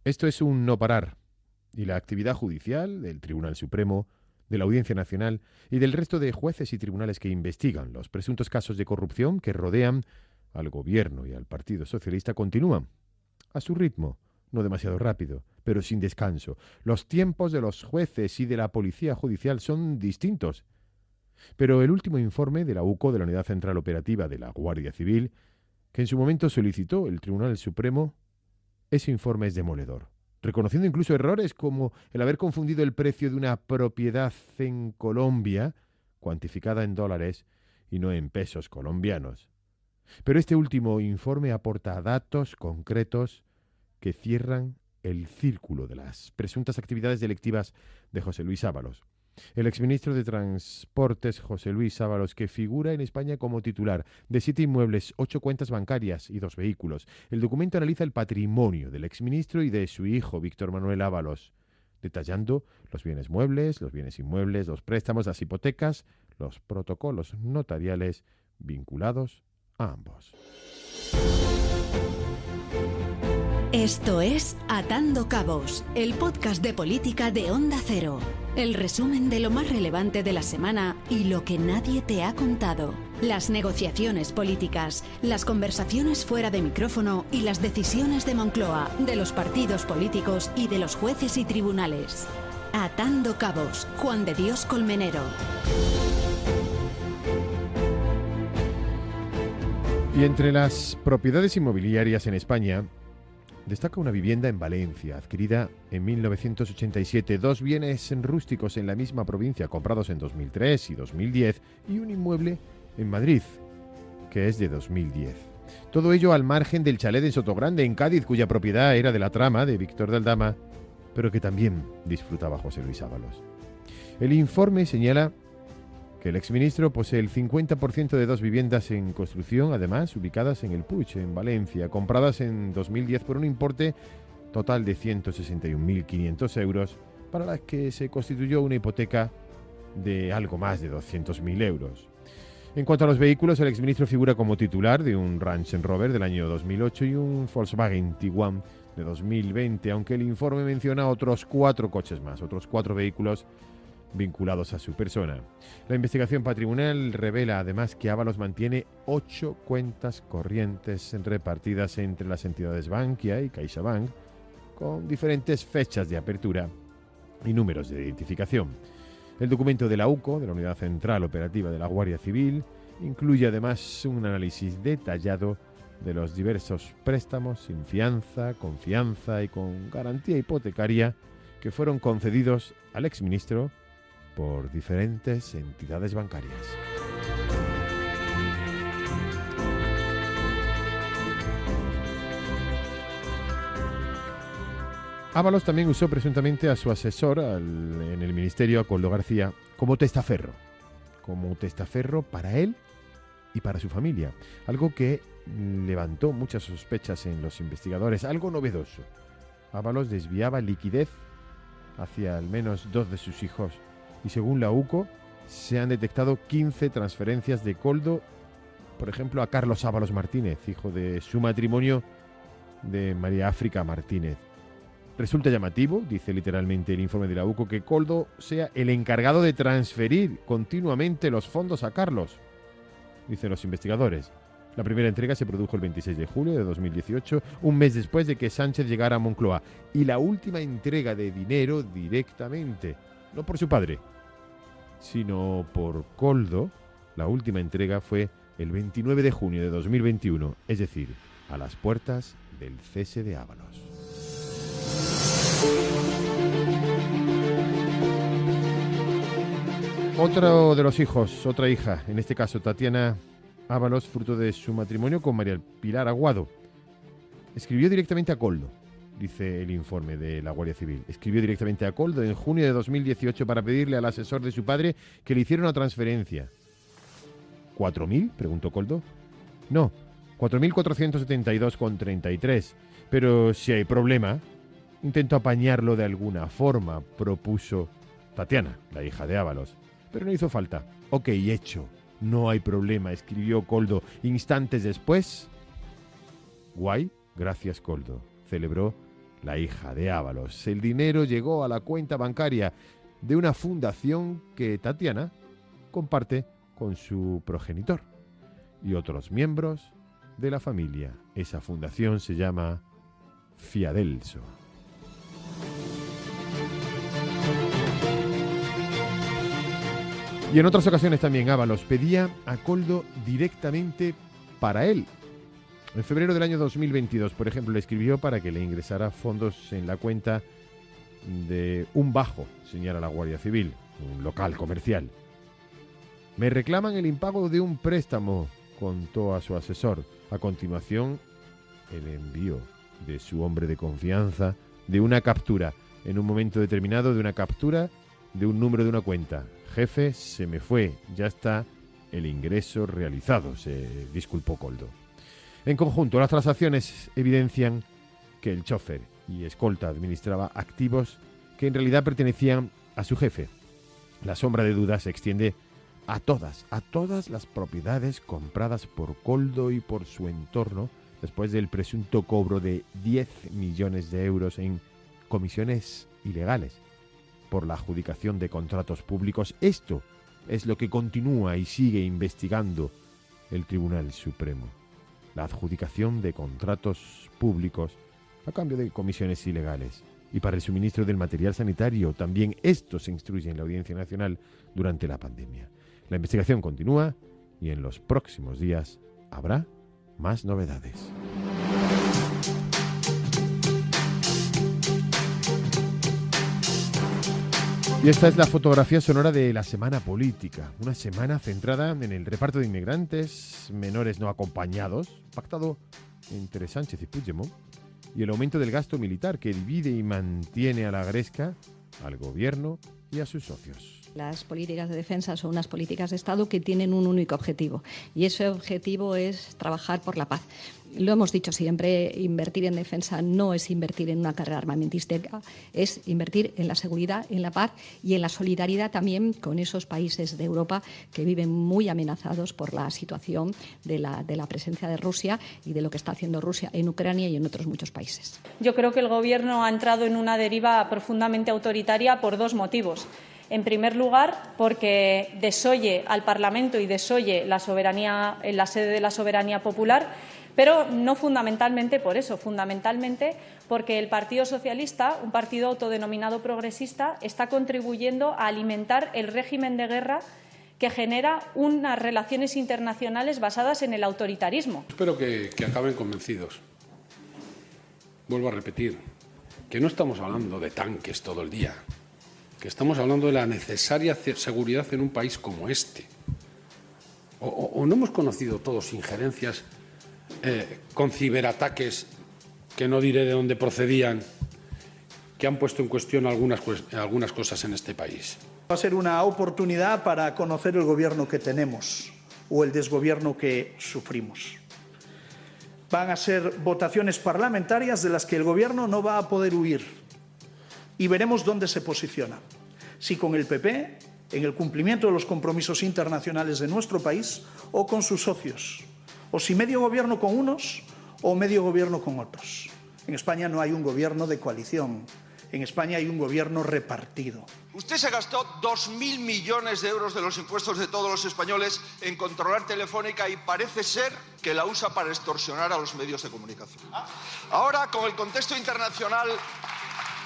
Esto es un no parar, y la actividad judicial del Tribunal Supremo, de la Audiencia Nacional y del resto de jueces y tribunales que investigan los presuntos casos de corrupción que rodean al Gobierno y al Partido Socialista continúan, a su ritmo, no demasiado rápido, pero sin descanso. Los tiempos de los jueces y de la Policía Judicial son distintos. Pero el último informe de la UCO, de la Unidad Central Operativa de la Guardia Civil, que en su momento solicitó el Tribunal Supremo, ese informe es demoledor, reconociendo incluso errores como el haber confundido el precio de una propiedad en Colombia, cuantificada en dólares y no en pesos colombianos. Pero este último informe aporta datos concretos que cierran el círculo de las presuntas actividades delictivas de José Luis Ábalos. El exministro de Transportes, José Luis Ábalos, que figura en España como titular de 7 inmuebles, 8 cuentas bancarias y 2 vehículos. El documento analiza el patrimonio del exministro y de su hijo, Víctor Manuel Ábalos, detallando los bienes muebles, los bienes inmuebles, los préstamos, las hipotecas, los protocolos notariales vinculados a ambos. Esto es Atando Cabos, el podcast de política de Onda Cero. El resumen de lo más relevante de la semana y lo que nadie te ha contado. Las negociaciones políticas, las conversaciones fuera de micrófono y las decisiones de Moncloa, de los partidos políticos y de los jueces y tribunales. Atando Cabos, Juan de Dios Colmenero. Y entre las propiedades inmobiliarias en España, destaca una vivienda en Valencia, adquirida en 1987, 2 bienes rústicos en la misma provincia, comprados en 2003 y 2010, y un inmueble en Madrid, que es de 2010. Todo ello al margen del chalet en Sotogrande, en Cádiz, cuya propiedad era de la trama de Víctor de Aldama, pero que también disfrutaba José Luis Ábalos. El informe señala que el exministro posee el 50% de 2 viviendas en construcción, además ubicadas en el Puig, en Valencia, compradas en 2010 por un importe total de 161.500 euros, para las que se constituyó una hipoteca de algo más de 200.000 euros. En cuanto a los vehículos, el exministro figura como titular de un Range Rover del año 2008 y un Volkswagen Tiguan de 2020, aunque el informe menciona otros 4 coches más, otros 4 vehículos vinculados a su persona. La investigación patrimonial revela además que Ábalos mantiene 8 cuentas corrientes repartidas entre las entidades Bankia y CaixaBank, con diferentes fechas de apertura y números de identificación. El documento de la UCO, de la Unidad Central Operativa de la Guardia Civil, incluye además un análisis detallado de los diversos préstamos sin fianza, con fianza y con garantía hipotecaria que fueron concedidos al exministro por diferentes entidades bancarias. Ábalos también usó presuntamente a su asesor en el ministerio, a Koldo García, como testaferro para él y para su familia, algo que levantó muchas sospechas en los investigadores, algo novedoso. Ábalos desviaba liquidez hacia al menos 2 de sus hijos, y según la UCO se han detectado 15 transferencias de Koldo, por ejemplo, a Carlos Ábalos Martínez, hijo de su matrimonio de María África Martínez. Resulta llamativo, dice literalmente el informe de la UCO, que Koldo sea el encargado de transferir continuamente los fondos a Carlos, dicen los investigadores. La primera entrega se produjo el 26 de julio de 2018, un mes después de que Sánchez llegara a Moncloa, y la última entrega de dinero directamente, no por su padre, sino por Koldo, la última entrega fue el 29 de junio de 2021, es decir, a las puertas del cese de Ábalos. Otro de los hijos, otra hija, en este caso Tatiana Ábalos, fruto de su matrimonio con María Pilar Aguado, escribió directamente a Koldo, dice el informe de la Guardia Civil. Escribió directamente a Koldo en junio de 2018 para pedirle al asesor de su padre que le hiciera una transferencia. ¿4.000? Preguntó Koldo. No, 4.472,33. Pero si hay problema, intento apañarlo de alguna forma, propuso Tatiana, la hija de Ábalos. Pero no hizo falta. Ok, hecho. No hay problema, escribió Koldo. Instantes después, guay, gracias Koldo, celebró la hija de Ábalos. El dinero llegó a la cuenta bancaria de una fundación que Tatiana comparte con su progenitor y otros miembros de la familia. Esa fundación se llama Fiadelso. Y en otras ocasiones también Ábalos pedía a Koldo directamente para él. En febrero del año 2022, por ejemplo, le escribió para que le ingresara fondos en la cuenta de un bajo, señala la Guardia Civil, un local comercial. Me reclaman el impago de un préstamo, contó a su asesor. A continuación, el envío de su hombre de confianza de una captura, en un momento determinado, de una captura de un número de una cuenta. Jefe, se me fue, ya está el ingreso realizado, se disculpó Koldo. En conjunto, las transacciones evidencian que el chofer y escolta administraba activos que en realidad pertenecían a su jefe. La sombra de duda se extiende a todas las propiedades compradas por Koldo y por su entorno después del presunto cobro de 10 millones de euros en comisiones ilegales por la adjudicación de contratos públicos. Esto es lo que continúa y sigue investigando el Tribunal Supremo. La adjudicación de contratos públicos a cambio de comisiones ilegales. Y para el suministro del material sanitario, también esto se instruye en la Audiencia Nacional durante la pandemia. La investigación continúa y en los próximos días habrá más novedades. Y esta es la fotografía sonora de la semana política. Una semana centrada en el reparto de inmigrantes, menores no acompañados, pactado entre Sánchez y Puigdemont, y el aumento del gasto militar que divide y mantiene a la gresca al gobierno y a sus socios. Las políticas de defensa son unas políticas de Estado que tienen un único objetivo, y ese objetivo es trabajar por la paz. Lo hemos dicho siempre, invertir en defensa no es invertir en una carrera armamentística, es invertir en la seguridad, en la paz y en la solidaridad también con esos países de Europa que viven muy amenazados por la situación de la presencia de Rusia y de lo que está haciendo Rusia en Ucrania y en otros muchos países. Yo creo que el Gobierno ha entrado en una deriva profundamente autoritaria por dos motivos. En primer lugar, porque desoye al Parlamento y desoye la soberanía en la sede de la soberanía popular, pero no fundamentalmente por eso, fundamentalmente porque el Partido Socialista, un partido autodenominado progresista, está contribuyendo a alimentar el régimen de guerra que genera unas relaciones internacionales basadas en el autoritarismo. Espero que acaben convencidos. Vuelvo a repetir, que no estamos hablando de tanques todo el día, que estamos hablando de la necesaria seguridad en un país como este. ¿O no hemos conocido todos injerencias con ciberataques, que no diré de dónde procedían, que han puesto en cuestión algunas cosas en este país? Va a ser una oportunidad para conocer el gobierno que tenemos o el desgobierno que sufrimos. Van a ser votaciones parlamentarias de las que el gobierno no va a poder huir. Y veremos dónde se posiciona. Si con el PP, en el cumplimiento de los compromisos internacionales de nuestro país, o con sus socios. O si medio gobierno con unos o medio gobierno con otros. En España no hay un gobierno de coalición. En España hay un gobierno repartido. Usted se gastó 2.000 millones de euros de los impuestos de todos los españoles en controlar Telefónica y parece ser que la usa para extorsionar a los medios de comunicación. Ahora, con el contexto internacional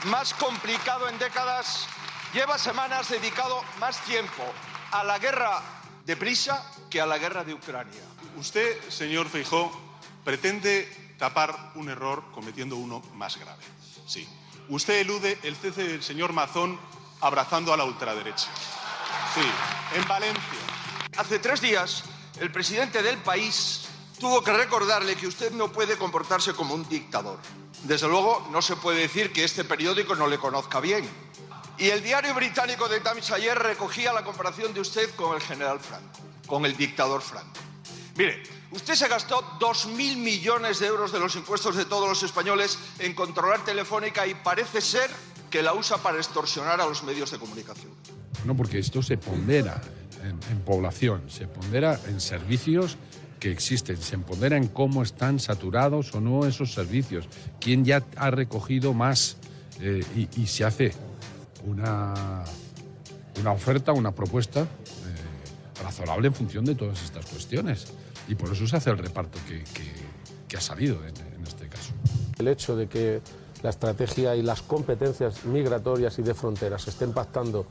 más complicado en décadas, lleva semanas dedicado más tiempo a la guerra de prisa que a la guerra de Ucrania. Usted, señor Feijóo, pretende tapar un error cometiendo uno más grave. Sí. Usted elude el cese del señor Mazón abrazando a la ultraderecha. Sí, en Valencia. Hace 3 días, el presidente del país tuvo que recordarle que usted no puede comportarse como un dictador. Desde luego, no se puede decir que este periódico no le conozca bien. Y el diario británico The Times ayer recogía la comparación de usted con el general Franco, con el dictador Franco. Mire, usted se gastó 2.000 millones de euros de los impuestos de todos los españoles en controlar Telefónica y parece ser que la usa para extorsionar a los medios de comunicación. No, porque esto se pondera en población, se pondera en servicios que existen, se empodera en cómo están saturados o no esos servicios, quién ya ha recogido más y se hace una oferta, una propuesta razonable en función de todas estas cuestiones. Y por eso se hace el reparto que ha salido en este caso. El hecho de que la estrategia y las competencias migratorias y de fronteras se estén pactando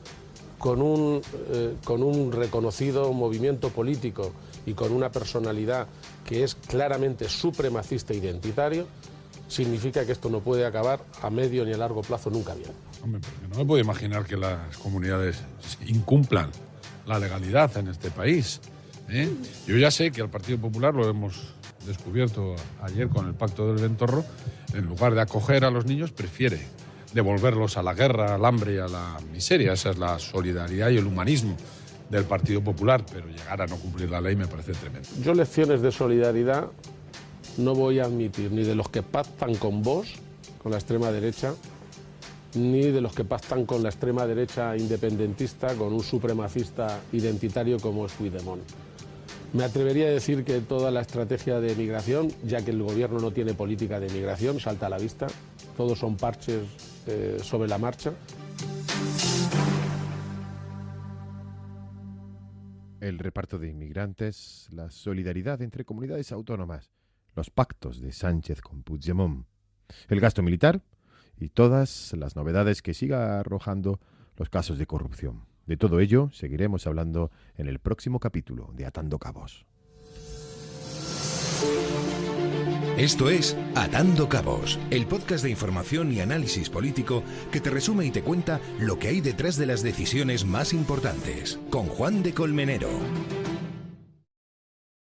con un reconocido movimiento político y con una personalidad que es claramente supremacista e identitario, significa que esto no puede acabar a medio ni a largo plazo nunca bien. Hombre, porque no me puedo imaginar que las comunidades incumplan la legalidad en este país, ¿eh? Yo ya sé que al Partido Popular, lo hemos descubierto ayer con el Pacto del Ventorro, en lugar de acoger a los niños, prefiere devolverlos a la guerra, al hambre y a la miseria. Esa es la solidaridad y el humanismo del Partido Popular, pero llegar a no cumplir la ley me parece tremendo. Yo lecciones de solidaridad no voy a admitir ni de los que pactan con Vox, con la extrema derecha, ni de los que pactan con la extrema derecha independentista, con un supremacista identitario como es Puigdemont. Me atrevería a decir que toda la estrategia de migración, ya que el gobierno no tiene política de migración, salta a la vista. Todos son parches sobre la marcha. El reparto de inmigrantes, la solidaridad entre comunidades autónomas, los pactos de Sánchez con Puigdemont, el gasto militar y todas las novedades que siga arrojando los casos de corrupción. De todo ello seguiremos hablando en el próximo capítulo de Atando Cabos. Esto es Atando Cabos, el podcast de información y análisis político que te resume y te cuenta lo que hay detrás de las decisiones más importantes, con Juan de Colmenero.